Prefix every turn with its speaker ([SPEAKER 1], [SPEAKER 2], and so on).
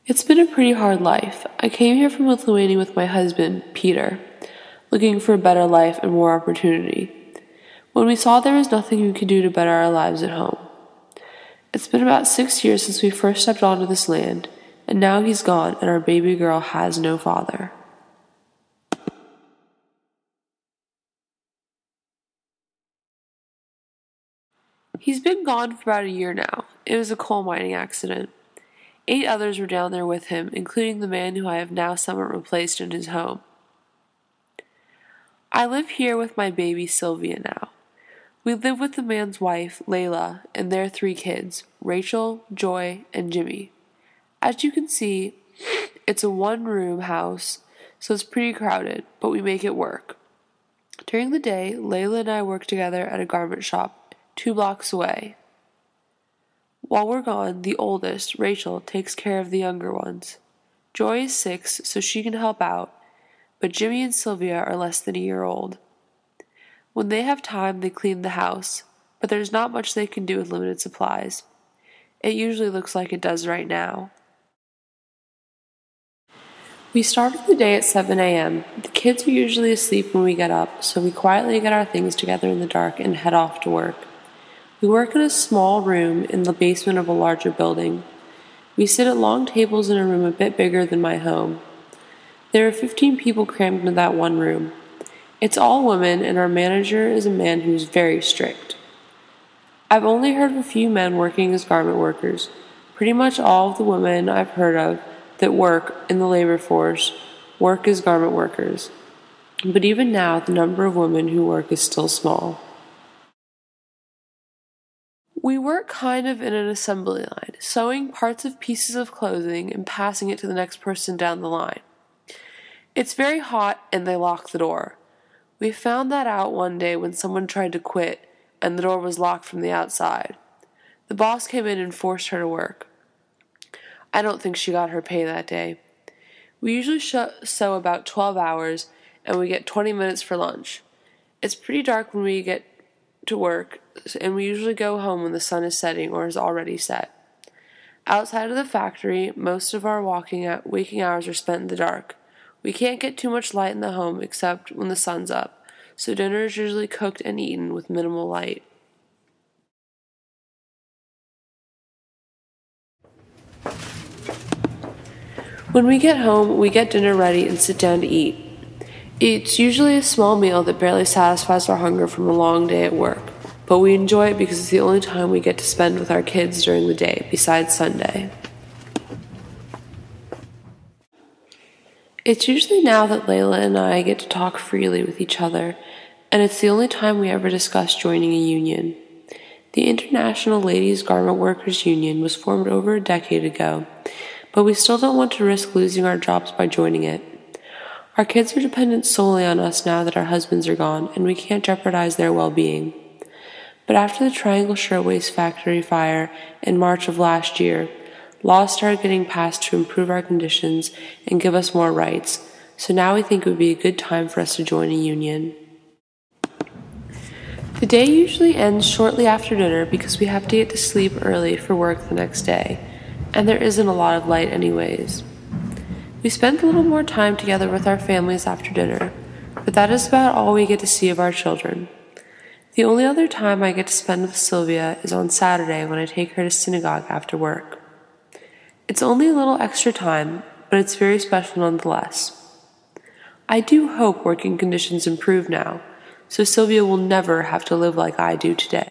[SPEAKER 1] It's been a pretty hard life. I came here from Lithuania with my husband, Peter, looking for a better life and more opportunity. When we saw there was nothing we could do to better our lives at home. It's been about 6 years since we first stepped onto this land, and now he's gone and our baby girl has no father. He's been gone for about a year now. It was a coal mining accident. 8 others were down there with him, including the man who I have now somewhat replaced in his home. I live here with my baby Sylvia now. We live with the man's wife, Layla, and their 3 kids, Rachel, Joy, and Jimmy. As you can see, it's a one-room house, so it's pretty crowded, but we make it work. During the day, Layla and I work together at a garment shop 2 blocks away. While we're gone, the oldest, Rachel, takes care of the younger ones. Joy is 6, so she can help out, but Jimmy and Sylvia are less than a year old. When they have time, they clean the house, but there's not much they can do with limited supplies. It usually looks like it does right now. We started the day at 7 a.m. The kids are usually asleep when we get up, so we quietly get our things together in the dark and head off to work. We work in a small room in the basement of a larger building. We sit at long tables in a room a bit bigger than my home. There are 15 people crammed into that one room. It's all women, and our manager is a man who's very strict. I've only heard of a few men working as garment workers. Pretty much all of the women I've heard of that work in the labor force work as garment workers. But even now, the number of women who work is still small. We work kind of in an assembly line, sewing parts of pieces of clothing and passing it to the next person down the line. It's very hot and they lock the door. We found that out one day when someone tried to quit and the door was locked from the outside. The boss came in and forced her to work. I don't think she got her pay that day. We usually sew about 12 hours and we get 20 minutes for lunch. It's pretty dark when we get to work, and we usually go home when the sun is setting or is already set. Outside of the factory, most of our waking hours are spent in the dark. We can't get too much light in the home except when the sun's up, so dinner is usually cooked and eaten with minimal light. When we get home, we get dinner ready and sit down to eat. It's usually a small meal that barely satisfies our hunger from a long day at work, but we enjoy it because it's the only time we get to spend with our kids during the day, besides Sunday. It's usually now that Layla and I get to talk freely with each other, and it's the only time we ever discuss joining a union. The International Ladies Garment Workers Union was formed over a decade ago, but we still don't want to risk losing our jobs by joining it. Our kids are dependent solely on us now that our husbands are gone, and we can't jeopardize their well-being. But after the Triangle Shirtwaist Factory fire in March of last year, laws started getting passed to improve our conditions and give us more rights, so now we think it would be a good time for us to join a union. The day usually ends shortly after dinner because we have to get to sleep early for work the next day, and there isn't a lot of light anyways. We spend a little more time together with our families after dinner, but that is about all we get to see of our children. The only other time I get to spend with Sylvia is on Saturday when I take her to synagogue after work. It's only a little extra time, but it's very special nonetheless. I do hope working conditions improve now, so Sylvia will never have to live like I do today.